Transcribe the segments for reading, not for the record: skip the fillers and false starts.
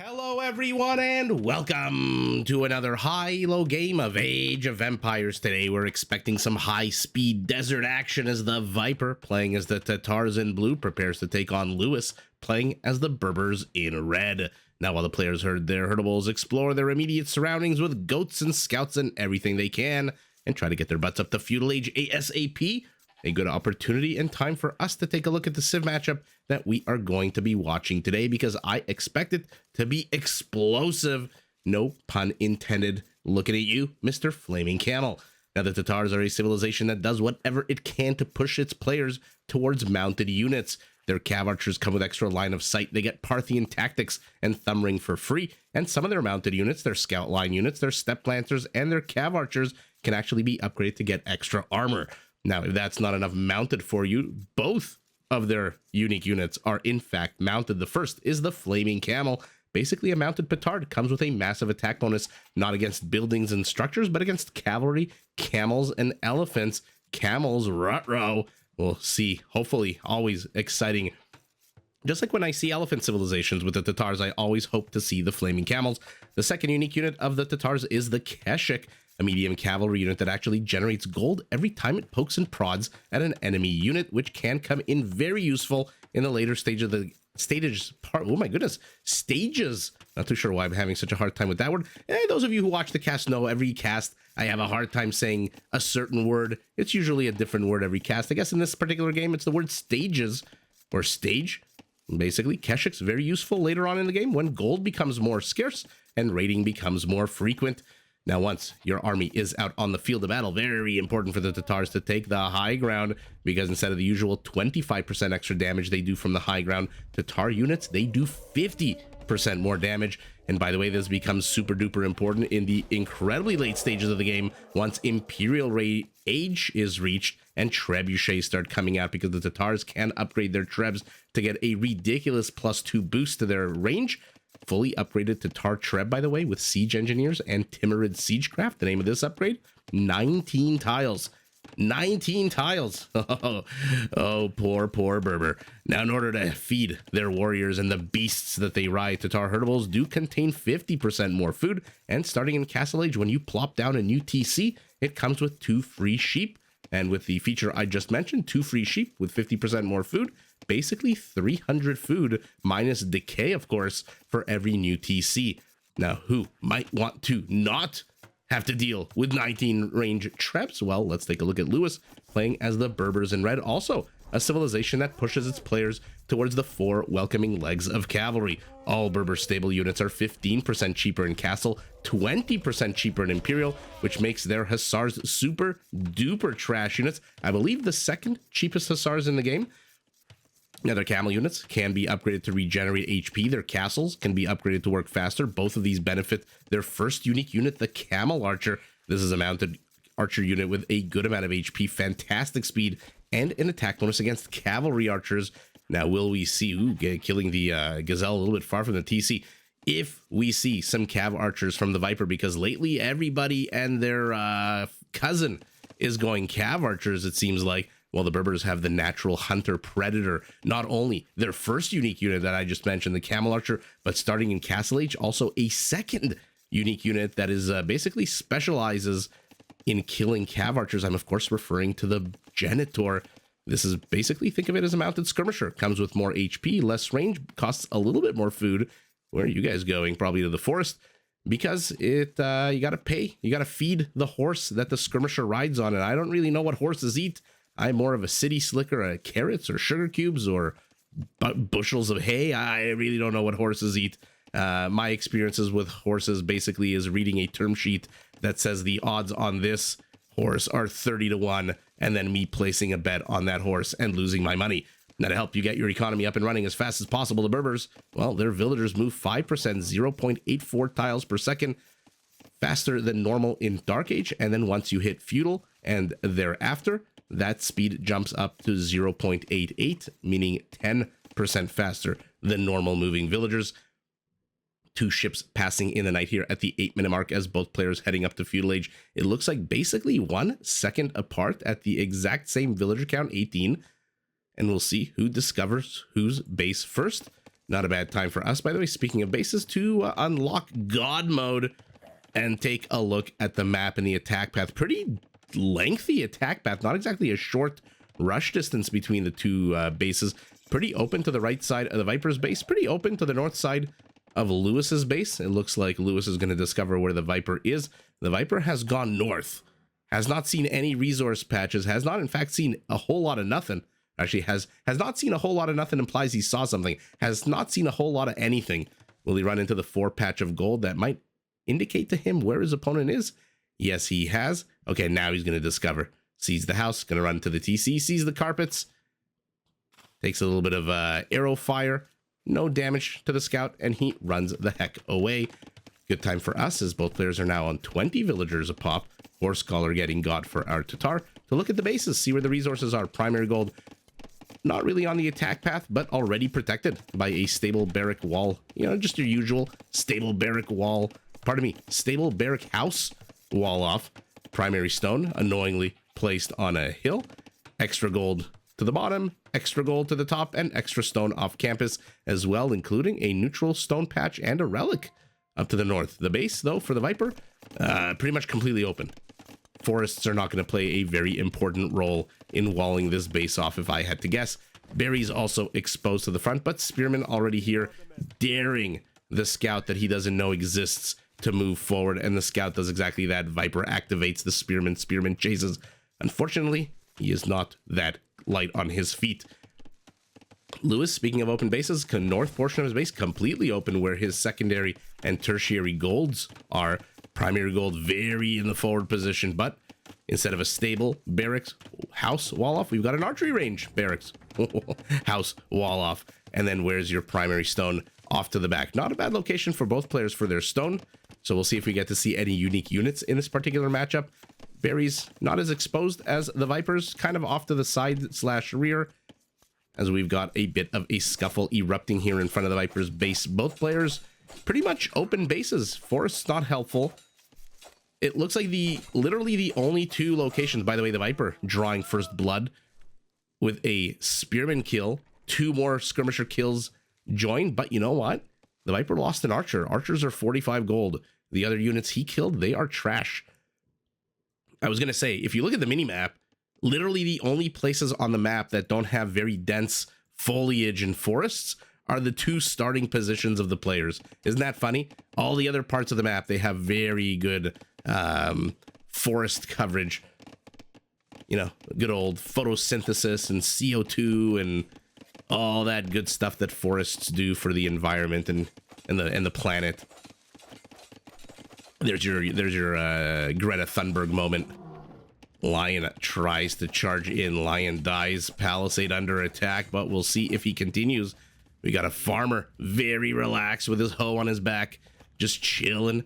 Hello everyone and welcome to another high-low game of Age of Empires. Today we're expecting some high-speed desert action as the Viper, playing as the Tatars in blue, prepares to take on Lewis, playing as the Berbers in red. Now while the players herd their herdables, explore their immediate surroundings with goats and scouts and everything they can, and try to get their butts up to Feudal Age ASAP. A good opportunity and time for us to take a look at the Civ matchup that we are going to be watching today, because I expect it to be explosive. No pun intended. Looking at you, Mr. Flaming Camel. Now, the Tatars are a civilization that does whatever it can to push its players towards mounted units. Their cav archers come with extra line of sight. They get Parthian tactics and thumb ring for free. And some of their mounted units, their scout line units, their step lancers, and their cav archers can actually be upgraded to get extra armor. Now, if that's not enough mounted for you, both of their unique units are in fact mounted. The first is the Flaming Camel, basically a mounted petard. Comes with a massive attack bonus, not against buildings and structures, but against cavalry, camels, and elephants. Camels, ruh-roh. We'll see. Hopefully, always exciting. Just like when I see elephant civilizations with the Tatars, I always hope to see the Flaming Camels. The second unique unit of the Tatars is the Keshik, a medium cavalry unit that actually generates gold every time it pokes and prods at an enemy unit, which can come in very useful in the later stage of the stages part. Oh my goodness, stages. Not too sure why I'm having such a hard time with that word. Those of you who watch the cast know every cast I have a hard time saying a certain word. It's usually a different word every cast. I guess in this particular game, it's the word stages or stage. Basically, Keshik's very useful later on in the game when gold becomes more scarce and raiding becomes more frequent. Now, once your army is out on the field of battle, very important for the Tatars to take the high ground, because instead of the usual 25% extra damage they do from the high ground, Tatar units, they do 50% more damage. And by the way, this becomes super duper important in the incredibly late stages of the game once Imperial Age is reached and trebuchets start coming out, because the Tatars can upgrade their trebs to get a ridiculous +2 boost to their range. Fully upgraded Tatar Treb, by the way, with Siege Engineers and Timurid Siegecraft. The name of this upgrade, 19 tiles. 19 tiles. Oh, poor Berber. Now, in order to feed their warriors and the beasts that they ride, Tatar herdables do contain 50% more food. And starting in Castle Age, when you plop down a new TC, it comes with 2 free sheep. And with the feature I just mentioned, 2 free sheep with 50% more food, basically 300 food minus decay, of course, for every new TC. Now, who might want to not have to deal with 19 range traps? Well, let's take a look at Lewis, playing as the Berbers in red, also a civilization that pushes its players towards the 4 welcoming legs of cavalry. All Berber stable units are 15% cheaper in Castle, 20% cheaper in Imperial, which makes their Hussars super duper trash units. I believe the second cheapest Hussars in the game. Now, their camel units can be upgraded to regenerate HP. Their castles can be upgraded to work faster. Both of these benefit their first unique unit, the Camel Archer. This is a mounted archer unit with a good amount of HP, fantastic speed, and an attack bonus against cavalry archers. Now, will we see, killing the Gazelle a little bit far from the TC, if we see some cav archers from the Viper, because lately everybody and their cousin is going cav archers, it seems like. Well, the Berbers have the natural hunter predator, not only their first unique unit that I just mentioned, the Camel Archer, but starting in Castle Age, also a second unique unit that is basically specializes in killing cav archers. I'm of course referring to the Genitor. This is basically, think of it as a mounted skirmisher. Comes with more HP, less range, costs a little bit more food. Where are you guys going? Probably to the forest, because it you gotta pay, you gotta feed the horse that the skirmisher rides on, and I don't really know what horses eat. I'm more of a city slicker, carrots or sugar cubes or bushels of hay. I really don't know what horses eat. My experiences with horses basically is reading a term sheet that says the odds on this horse are 30 to 1, and then me placing a bet on that horse and losing my money. Now, to help you get your economy up and running as fast as possible, the Berbers, well, their villagers move 5%, 0.84 tiles per second, faster than normal in Dark Age. And then once you hit Feudal and thereafter, that speed jumps up to 0.88, meaning 10% faster than normal moving villagers. 2 ships passing in the night here at the 8-minute mark as both players heading up to Feudal Age. It looks like basically 1 second apart at the exact same villager count, 18. And we'll see who discovers whose base first. Not a bad time for us, by the way, speaking of bases, to unlock God mode and take a look at the map and the attack path. Pretty lengthy attack path, not exactly a short rush distance between the two bases. Pretty open to the right side of the Viper's base, pretty open to the north side of Lewis's base. It looks like Lewis is going to discover where the Viper is. The Viper has gone north, has not seen any resource patches, has not in fact seen a whole lot of nothing. Actually, has not seen a whole lot of nothing implies he saw something. Has not seen a whole lot of anything. Will he run into the 4 patch of gold that might indicate to him where his opponent is? Yes, he has. Okay, now he's going to discover. Sees the house, going to run to the TC, sees the carpets. Takes a little bit of arrow fire. No damage to the scout, and he runs the heck away. Good time for us, as both players are now on 20 villagers a pop. Horse Scholar getting God for our Tatar. To look at the bases, see where the resources are. Primary gold. Not really on the attack path, but already protected by a stable barrack wall. You know, just your usual stable barrack wall. Pardon me, stable barrack house wall off. Primary stone, annoyingly placed on a hill. Extra gold to the bottom, extra gold to the top, and extra stone off campus as well, including a neutral stone patch and a relic up to the north. The base, though, for the Viper, pretty much completely open. Forests are not going to play a very important role in walling this base off, if I had to guess. Berry's also exposed to the front, but Spearman already here daring the scout that he doesn't know exists to move forward, and the scout does exactly that. Viper activates the Spearman. Spearman chases. Unfortunately, he is not that light on his feet. Lewis, speaking of open bases, north portion of his base completely open where his secondary and tertiary golds are. Primary gold very in the forward position, but instead of a stable barracks house wall off, we've got an archery range barracks house wall off. And then where's your primary stone off to the back? Not a bad location for both players for their stone. So we'll see if we get to see any unique units in this particular matchup. Berry's not as exposed as the Vipers, kind of off to the side slash rear, as we've got a bit of a scuffle erupting here in front of the Vipers base. Both players pretty much open bases. Forest's not helpful. It looks like literally the only 2 locations, by the way, the Viper drawing first blood with a Spearman kill, 2 more Skirmisher kills joined, but you know what? The Viper lost an Archer. Archers are 45 gold. The other units he killed, they are trash. I was going to say, if you look at the mini-map, literally the only places on the map that don't have very dense foliage and forests are the 2 starting positions of the players. Isn't that funny? All the other parts of the map, they have very good forest coverage. You know, good old photosynthesis and CO2 and all that good stuff that forests do for the environment and the planet. There's your Greta Thunberg moment. Lion tries to charge in. Lion dies. Palisade under attack, but we'll see if he continues. We got a farmer, very relaxed with his hoe on his back, just chilling.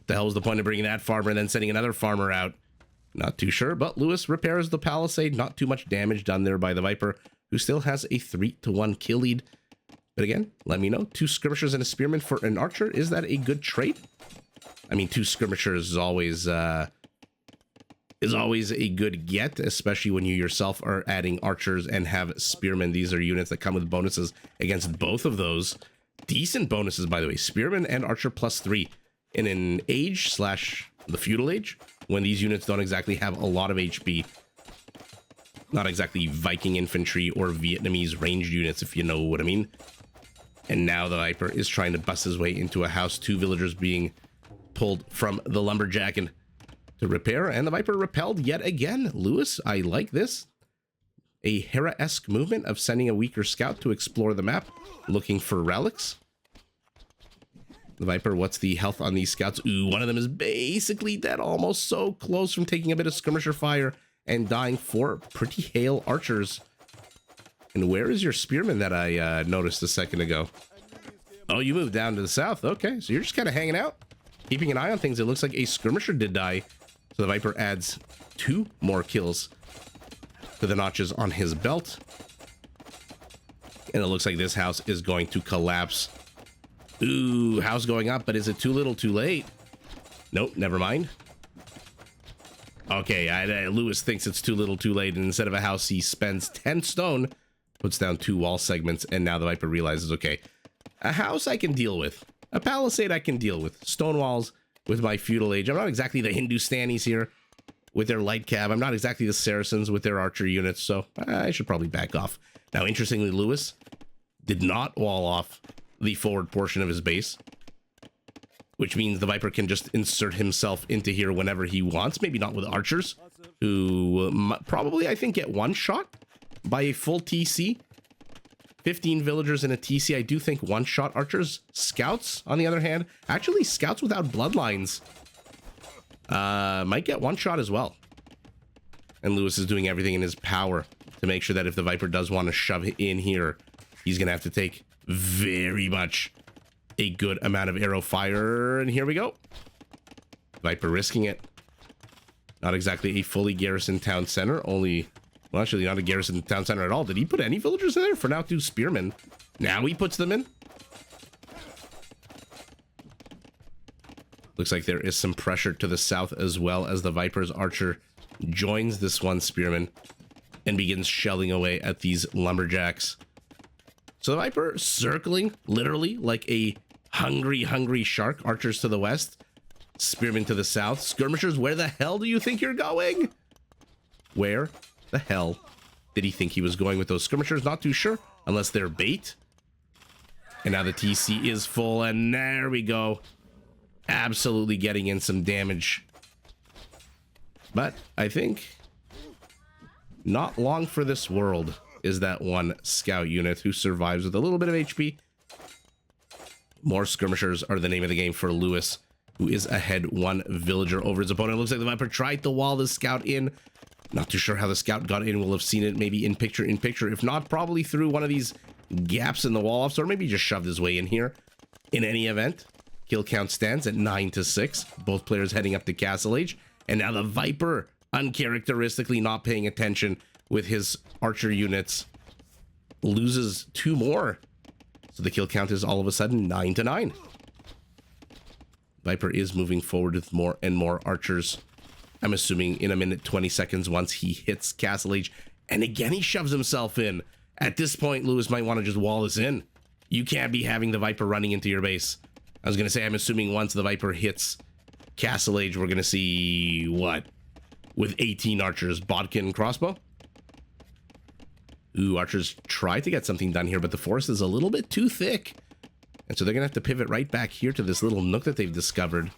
The hell's the point of bringing that farmer and then sending another farmer out? Not too sure, but Lewis repairs the palisade. Not too much damage done there by the Viper, who still has a 3-1 kill lead. But again, let me know. 2 skirmishers and a spearman for an archer. Is that a good trait? I mean, 2 skirmishers is always a good get, especially when you yourself are adding archers and have spearmen. These are units that come with bonuses against both of those. Decent bonuses, by the way. Spearman and archer +3 in an age slash the feudal age, when these units don't exactly have a lot of HP. Not exactly Viking infantry or Vietnamese ranged units, if you know what I mean. And now the Viper is trying to bust his way into a house. 2 villagers being pulled from the lumberjack and to repair, and the Viper repelled yet again. Lewis, I like this. A Hera-esque movement of sending a weaker scout to explore the map, looking for relics. The Viper, what's the health on these scouts? Ooh, one of them is basically dead, almost so close from taking a bit of skirmisher fire and dying for pretty hale archers. And where is your spearman that I noticed a second ago? Oh, you moved down to the south. Okay, so you're just kind of hanging out, keeping an eye on things. It looks like a skirmisher did die. So the Viper adds 2 more kills to the notches on his belt. And it looks like this house is going to collapse. Ooh, house going up, but is it too little too late? Nope, never mind. Okay, Lewis thinks it's too little too late, and instead of a house, he spends 10 stone, puts down 2 wall segments, and now the Viper realizes, okay, A house I can deal with. A palisade I can deal with. Stone walls with my Feudal Age. I'm not exactly the Hindustanis here with their light cab. I'm not exactly the Saracens with their archer units, so I should probably back off. Now, interestingly, Lewis did not wall off the forward portion of his base, which means the Viper can just insert himself into here whenever he wants. Maybe not with archers, who probably, I think, get one shot by a full TC. 15 villagers in a TC, I do think one-shot archers. Scouts, on the other hand, actually scouts without bloodlines might get one shot as well. And Lewis is doing everything in his power to make sure that if the Viper does want to shove in here, he's going to have to take very much a good amount of arrow fire. And here we go. Viper risking it. Not exactly a fully garrisoned town center, only... Well, actually, not a garrison town center at all. Did he put any villagers in there? For now, 2 spearmen. Now he puts them in. Looks like there is some pressure to the south as well as the Viper's archer joins this one spearman and begins shelling away at these lumberjacks. So the Viper circling, literally, like a hungry shark. Archers to the west, spearmen to the south. Skirmishers, where the hell do you think you're going? Where the hell did he think he was going with those skirmishers? Not too sure, unless they're bait. And now the TC is full, and there we go. Absolutely getting in some damage. But I think not long for this world is that one scout unit who survives with a little bit of HP. More skirmishers are the name of the game for Lewis, who is ahead 1 villager over his opponent. It looks like the Viper tried to wall the scout in. Not too sure how the scout got in. We'll have seen it maybe in picture. If not, probably through one of these gaps in the wall offs, or maybe just shoved his way in here. In any event, kill count stands at 9-6. Both players heading up to Castle Age. And now the Viper, uncharacteristically not paying attention with his archer units, loses 2 more. So the kill count is all of a sudden 9-9. Viper is moving forward with more and more archers. I'm assuming in a minute, 20 seconds once he hits Castle Age. And again, he shoves himself in. At this point, Lewis might want to just wall this in. You can't be having the Viper running into your base. I was going to say, I'm assuming once the Viper hits Castle Age, we're going to see what? With 18 archers, bodkin crossbow? Ooh, archers try to get something done here, but the forest is a little bit too thick. And so they're going to have to pivot right back here to this little nook that they've discovered.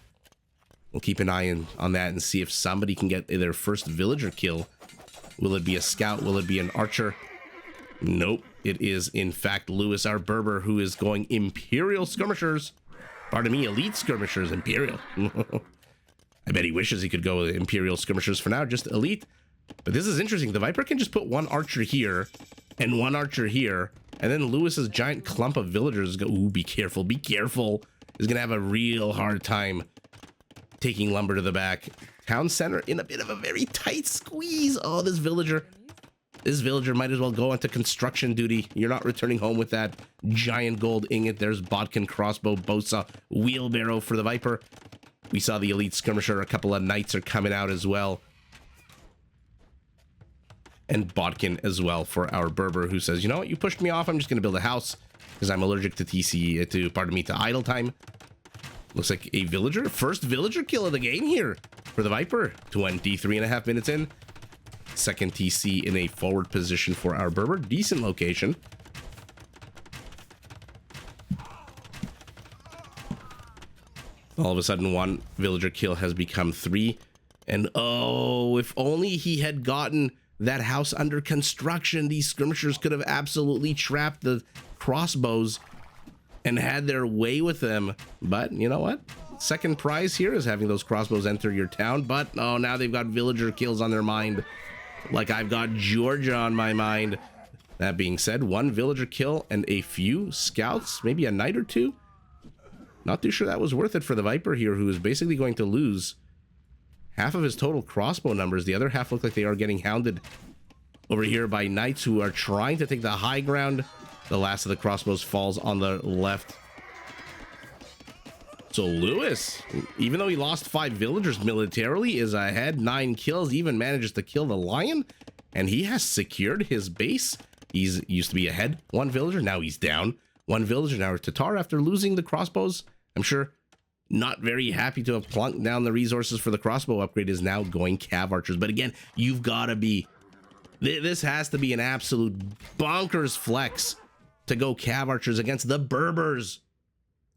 We'll keep an eye on that and see if somebody can get their first villager kill. Will it be a scout? Will it be an archer? Nope. It is, in fact, Lewis, our Berber, who is going Imperial skirmishers. Pardon me, elite skirmishers, Imperial. I bet he wishes he could go with Imperial skirmishers for now, just elite. But this is interesting. The Viper can just put 1 archer here and 1 archer here. And then Lewis's giant clump of villagers go, ooh, be careful, be careful. Is going to have a real hard time taking lumber to the back. Town center in a bit of a very tight squeeze. Oh, this villager might as well go into construction duty. You're not returning home with that giant gold ingot. There's bodkin crossbow, bosa, wheelbarrow for the Viper. We saw the elite skirmisher. A couple of knights are coming out as well. And bodkin as well for our Berber, who says, you know what, you pushed me off. I'm just going to build a house because I'm allergic to to idle time. Looks like a villager. First villager kill of the game here for the Viper. 23.5 minutes in. Second TC in a forward position for our Berber. Decent location. All of a sudden, 1 villager kill has become 3. And oh, if only he had gotten that house under construction, these skirmishers could have absolutely trapped the crossbows and had their way with them. But you know what? Second prize here is having those crossbows enter your town. But oh, now they've got villager kills on their mind, like I've got Georgia on my mind. That being said, 1 villager kill and a few scouts, maybe a knight or 2. Not too sure that was worth it for the Viper here, who is basically going to lose half of his total crossbow numbers. The other half look like they are getting hounded over here by knights who are trying to take the high ground. The last of the crossbows falls on the left. So Lewis, even though he lost 5 villagers militarily, is ahead 9 kills, even manages to kill the lion, and he has secured his base. He's used to be ahead 1 villager, now he's down one villager now. Tatar, after losing the crossbows, I'm sure not very happy to have plunked down the resources for the crossbow upgrade, is now going cav archers. But again, you've got to be, this has to be an absolute bonkers flex to go cav archers against the Berbers.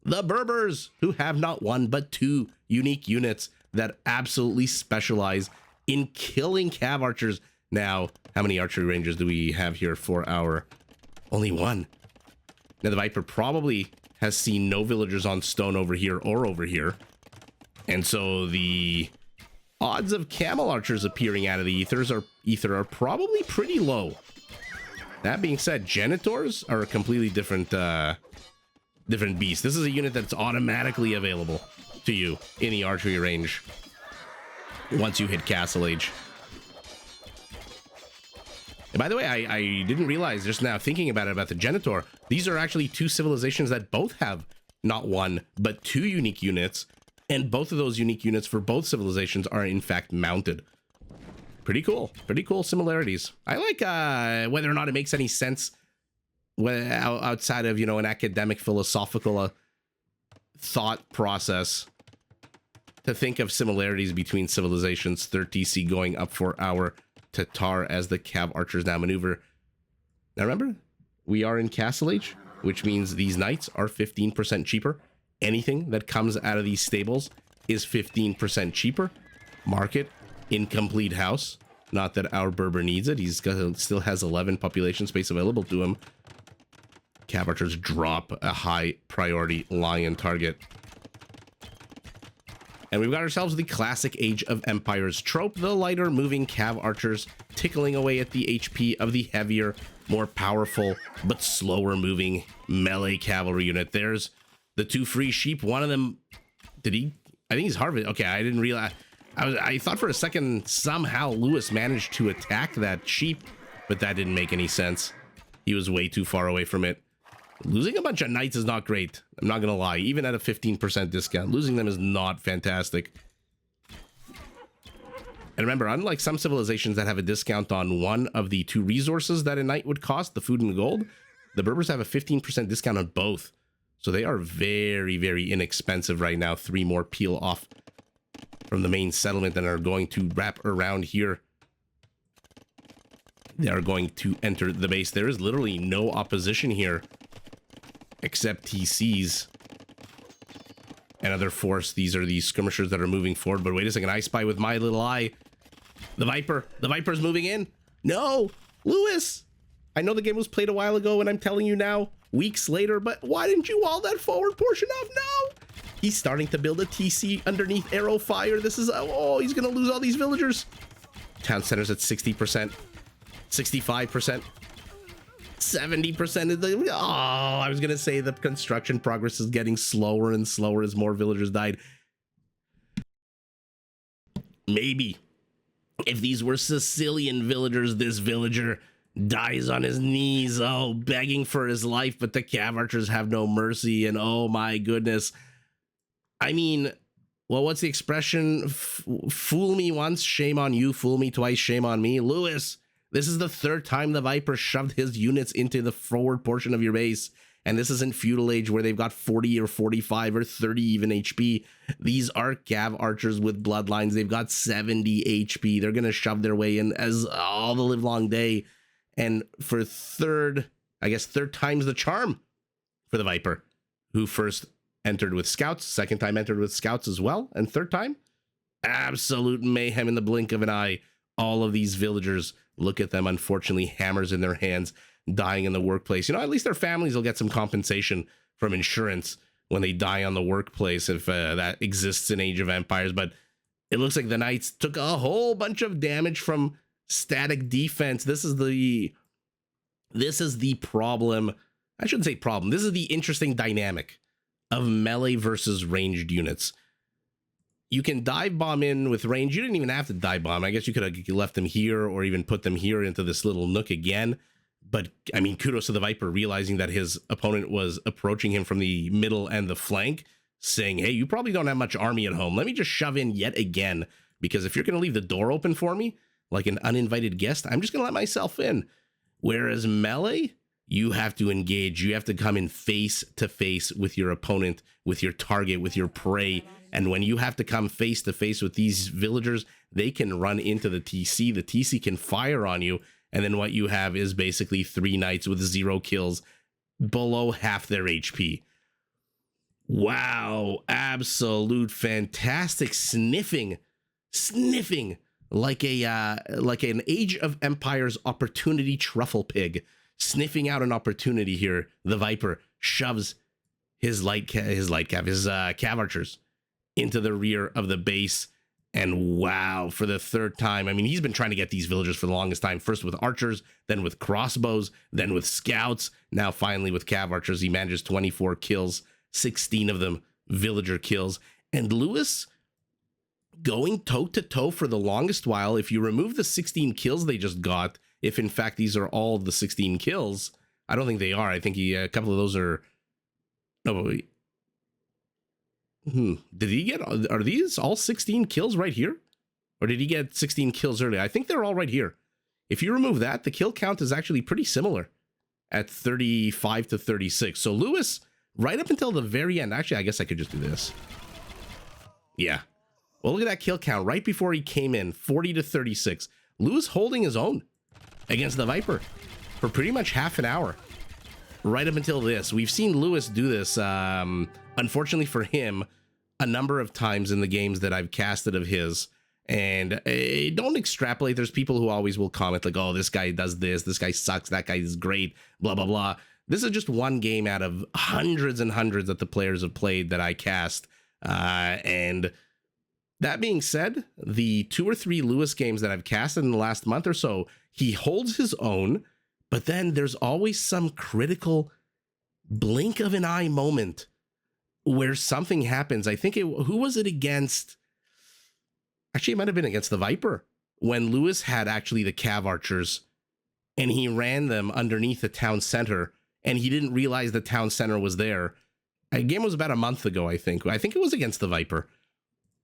The Berbers, who have not one but two unique units that absolutely specialize in killing cav archers. Now, how many archery rangers do we have here for our... Only one. Now, the Viper probably has seen no villagers on stone over here or over here. And so the odds of camel archers appearing out of the ether are probably pretty low. That being said, Genitors are a completely different different beast. This is a unit that's automatically available to you in the archery range once you hit Castle Age. And by the way, I didn't realize just now, thinking about it, about the Genitor, these are actually two civilizations that both have not one, but two unique units. And both of those unique units for both civilizations are in fact mounted. Pretty cool. Pretty cool similarities. I like whether or not it makes any sense outside of, you know, an academic philosophical thought process to think of similarities between civilizations. 3rd TC going up for our Tatar as the cav archers now maneuver. Now remember, we are in Castle Age, which means these knights are 15% cheaper. Anything that comes out of these stables is 15% cheaper. Market, incomplete house. Not that our Berber needs it. He's got, still has 11 population space available to him. Cav archers drop a high priority lion target. And we've got ourselves the classic Age of Empires trope, the lighter moving cav archers tickling away at the HP of the heavier, more powerful, but slower moving melee cavalry unit. There's the two free sheep. One of them, did he? I think he's harvested. Okay, I didn't realize. I thought for a second somehow Lewis managed to attack that sheep, but that didn't make any sense. He was way too far away from it. Losing a bunch of knights is not great. I'm not gonna lie. Even at a 15% discount, losing them is not fantastic. And remember, unlike some civilizations that have a discount on one of the two resources that a knight would cost, the food and the gold, the Berbers have a 15% discount on both. So they are very, very inexpensive right now. 3 more peel off from the main settlement and are going to wrap around here. They are going to enter the base. There is literally no opposition here except TCs and other force. These are the skirmishers that are moving forward. But wait a second, I spy with my little eye the Viper. The Viper's moving in. No, Lewis. I know the game was played a while ago and I'm telling you now, weeks later, but why didn't you wall that forward portion off? No, he's starting to build a TC underneath arrow fire. This is, oh, he's gonna lose all these villagers. Town center's at 60%, 65%. 70% of the, oh, I was gonna say the construction progress is getting slower and slower as more villagers died. Maybe if these were Sicilian villagers, this villager dies on his knees, oh, begging for his life, but the cav archers have no mercy, and oh my goodness. I mean, well, what's the expression? Fool me once, shame on you. Fool me twice, shame on me. Lewis, this is the 3rd time the Viper shoved his units into the forward portion of your base. And this isn't Feudal Age where they've got 40 or 45 or 30 even HP. These are cav archers with bloodlines. They've got 70 HP. They're going to shove their way in as all the live long day. And for third time's the charm for the Viper, who first entered with scouts, second time entered with scouts as well, and 3rd time, absolute mayhem in the blink of an eye. All of these villagers, look at them, unfortunately, hammers in their hands, dying in the workplace. You know, at least their families will get some compensation from insurance when they die on the workplace, if that exists in Age of Empires. But it looks like the Knights took a whole bunch of damage from static defense. This is the problem. I shouldn't say problem. This is the interesting dynamic of melee versus ranged units. You can dive bomb in with range. You didn't even have to dive bomb. I guess you could have left them here or even put them here into this little nook again. But I mean, kudos to the Viper realizing that his opponent was approaching him from the middle and the flank, saying, hey, you probably don't have much army at home. Let me just shove in yet again, because if you're going to leave the door open for me like an uninvited guest, I'm just going to let myself in. Whereas melee, you have to engage. You have to come in face to face with your opponent, with your target, with your prey. And when you have to come face to face with these villagers, they can run into the TC. The TC can fire on you. And then what you have is basically 3 knights with 0 kills, below half their HP. Wow, absolute fantastic sniffing like an Age of Empires opportunity truffle pig, sniffing out an opportunity here. The Viper shoves his cav archers into the rear of the base. And wow, for the 3rd time, I mean, he's been trying to get these villagers for the longest time. First with archers, then with crossbows, then with scouts. Now finally with cav archers, he manages 24 kills, 16 of them villager kills. And Lewis going toe-to-toe for the longest while. If you remove the 16 kills they just got, if in fact these are all the 16 kills, I don't think they are. I think a couple of those are... No, wait. Did he get... Are these all 16 kills right here? Or did he get 16 kills earlier? I think they're all right here. If you remove that, the kill count is actually pretty similar at 35 to 36. So Lewis, right up until the very end... Actually, I guess I could just do this. Yeah. Well, look at that kill count right before he came in, 40 to 36. Lewis holding his own against the Viper for pretty much half an hour. Right up until this. We've seen Lewis do this, unfortunately for him, a number of times in the games that I've casted of his. And don't extrapolate. There's people who always will comment like, oh, this guy does this guy sucks, that guy is great, blah, blah, blah. This is just one game out of hundreds and hundreds that the players have played that I cast. And that being said, the 2 or 3 Lewis games that I've casted in the last month or so, he holds his own, but then there's always some critical blink of an eye moment where something happens. I think who was it against? Actually, it might have been against the Viper when Lewis had actually the cav archers and he ran them underneath the town center and he didn't realize the town center was there. The game was about a month ago, I think. I think it was against the Viper.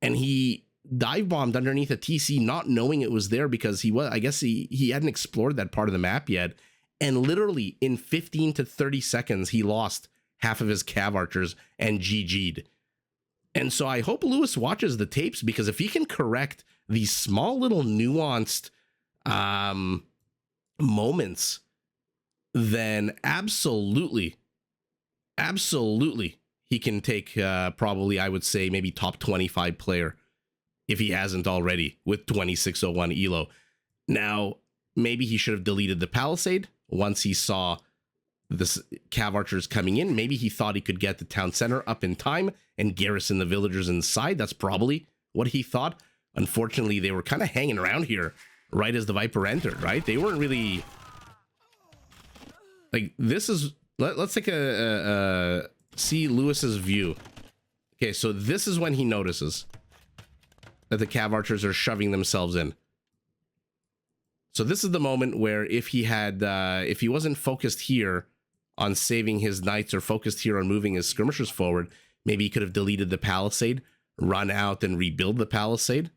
And he dive bombed underneath a TC, not knowing it was there because I guess he hadn't explored that part of the map yet. And literally in 15 to 30 seconds, he lost half of his cav archers and GG'd. And so I hope Lewis watches the tapes, because if he can correct these small little nuanced moments, then absolutely he can take probably, I would say, maybe top 25 player if he hasn't already with 2601 Elo. Now, maybe he should have deleted the Palisade once he saw this cav archers coming in. Maybe he thought he could get the town center up in time and garrison the villagers inside. That's probably what he thought. Unfortunately, they were kind of hanging around here right as the Viper entered, right? They weren't really... Like, this is... Let's take see Lewis's view. Okay, so this is when he notices that the cav archers are shoving themselves in. So this is the moment where if he had, if he wasn't focused here on saving his knights or focused here on moving his skirmishers forward, maybe he could have deleted the Palisade, run out and rebuild the Palisade.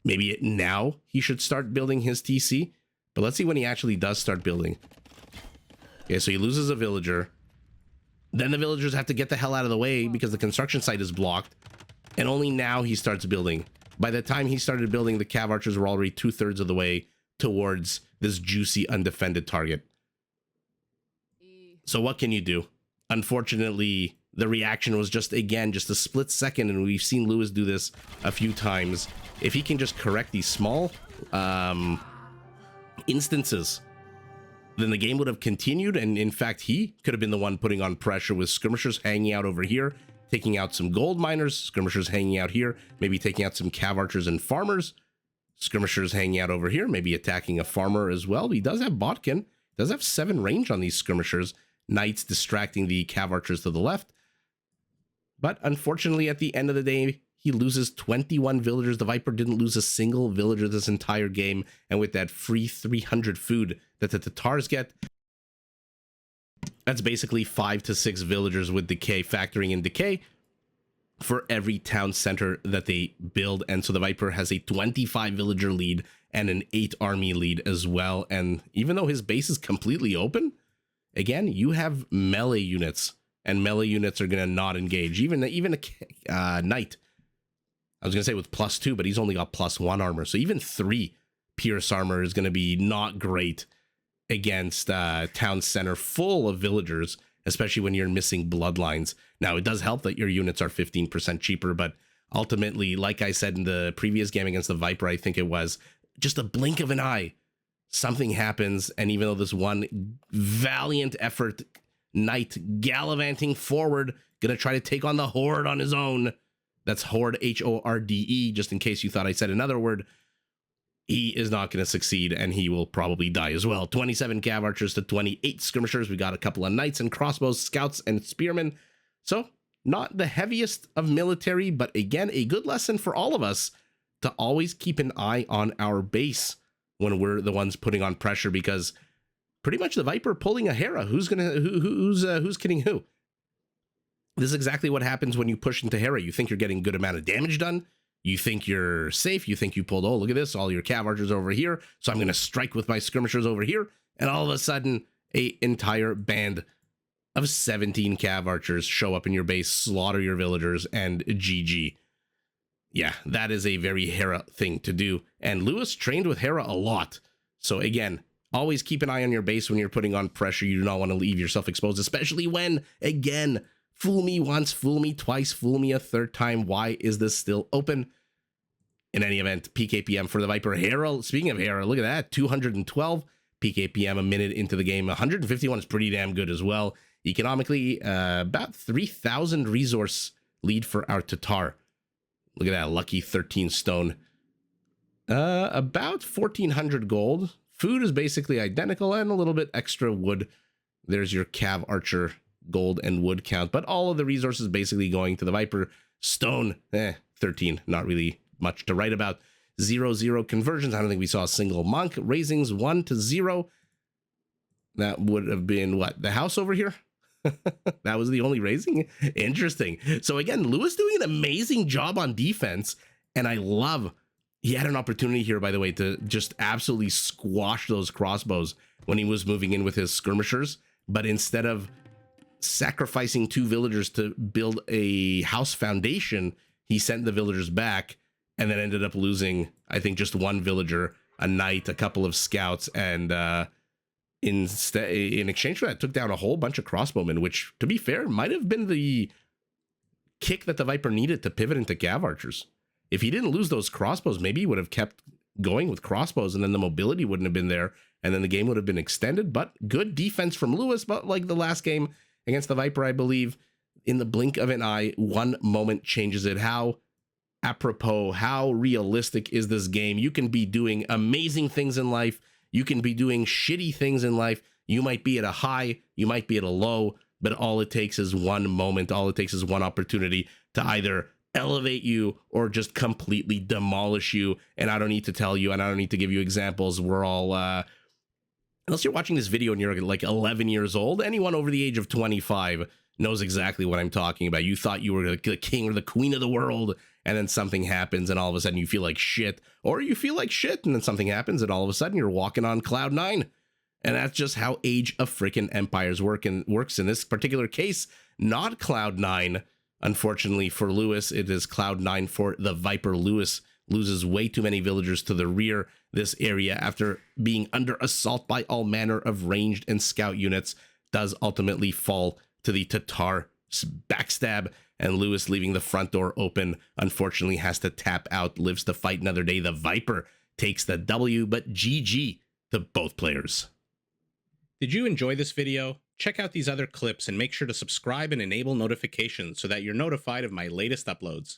Maybe now he should start building his TC. But let's see when he actually does start building. Okay, so he loses a villager. Then the villagers have to get the hell out of the way because the construction site is blocked. And only now he starts building. By the time he started building, the cav archers were already 2/3 of the way towards this juicy, undefended target. So what can you do? Unfortunately, the reaction was just a split second, and we've seen Lewis do this a few times. If he can just correct these small instances, then the game would have continued, and in fact, he could have been the one putting on pressure with skirmishers hanging out over here, taking out some gold miners, skirmishers hanging out here, maybe taking out some cav archers and farmers, skirmishers hanging out over here, maybe attacking a farmer as well. He does have Botkin, does have 7 range on these skirmishers, knights distracting the cav archers to the left. But unfortunately, at the end of the day, he loses 21 villagers. The Viper didn't lose a single villager this entire game. And with that free 300 food that the Tatars get, that's basically 5 to 6 villagers with decay, factoring in decay for every town center that they build. And so the Viper has a 25 villager lead and an 8 army lead as well. And even though his base is completely open, again, you have melee units, and melee units are going to not engage. Even a knight, I was going to say with +2, but he's only got +1 armor. So even 3 pierce armor is going to be not great against town center full of villagers, especially when you're missing bloodlines. Now, it does help that your units are 15% cheaper, but ultimately, like I said in the previous game against the Viper, I think it was just a blink of an eye, something happens, and even though this one valiant effort knight gallivanting forward, gonna try to take on the Horde on his own, that's Horde, Horde, just in case you thought I said another word, he is not going to succeed, and he will probably die as well. 27 cav archers to 28 skirmishers. We got a couple of knights and crossbows, scouts and spearmen. So not the heaviest of military, but again, a good lesson for all of us to always keep an eye on our base when we're the ones putting on pressure, because pretty much the Viper pulling a Hera. Who's kidding who? This is exactly what happens when you push into Hera. You think you're getting a good amount of damage done. You think you're safe. You think you pulled, oh, look at this, all your cav archers over here. So I'm going to strike with my skirmishers over here. And all of a sudden, an entire band of 17 cav archers show up in your base, slaughter your villagers, and GG. Yeah, that is a very Hera thing to do. And Lewis trained with Hera a lot. So again, always keep an eye on your base when you're putting on pressure. You do not want to leave yourself exposed, especially when, again, fool me once, fool me twice, fool me a third time. Why is this still open? In any event, PKPM for the Viper. Hera, speaking of Hera, look at that, 212 PKPM a minute into the game. 151 is pretty damn good as well. Economically, about 3,000 resource lead for our Tatar. Look at that, lucky 13 stone. About 1,400 gold. Food is basically identical and a little bit extra wood. There's your cav archer gold and wood count, but all of the resources basically going to the Viper. Stone, 13, not really much to write about. 0-0 conversions. I don't think we saw a single monk. Raisings 1 to 0. That would have been what, the house over here? That was the only raising. Interesting. So again, Lewis doing an amazing job on defense, and I love he had an opportunity here, by the way, to just absolutely squash those crossbows when he was moving in with his skirmishers, but instead of sacrificing 2 villagers to build a house foundation, he sent the villagers back and then ended up losing, I think, just 1 villager, a knight, a couple of scouts, and in exchange for that, took down a whole bunch of crossbowmen, which, to be fair, might have been the kick that the Viper needed to pivot into cav archers. If he didn't lose those crossbows, maybe he would have kept going with crossbows, and then the mobility wouldn't have been there, and then the game would have been extended. But good defense from Lewis, but like the last game against the Viper, I believe, in the blink of an eye, one moment changes it. How apropos, how realistic is this game? You can be doing amazing things in life. You can be doing shitty things in life. You might be at a high, you might be at a low, but all it takes is one moment. All it takes is one opportunity to either elevate you or just completely demolish you. And I don't need to tell you, and I don't need to give you examples. We're all, unless you're watching this video and you're like 11 years old, anyone over the age of 25 knows exactly what I'm talking about. You thought you were the king or the queen of the world, and then something happens and all of a sudden you feel like shit, or you feel like shit and then something happens and all of a sudden you're walking on cloud 9. And that's just how Age of Frickin' Empires works in this particular case. Not cloud 9, unfortunately for Lewis. It is cloud 9 for the Viper. Lewis loses way too many villagers to the rear. This area, after being under assault by all manner of ranged and scout units, does ultimately fall to the Tatar backstab, and Lewis, leaving the front door open, unfortunately has to tap out, lives to fight another day. The Viper takes the W, but GG to both players. Did you enjoy this video? Check out these other clips and make sure to subscribe and enable notifications so that you're notified of my latest uploads.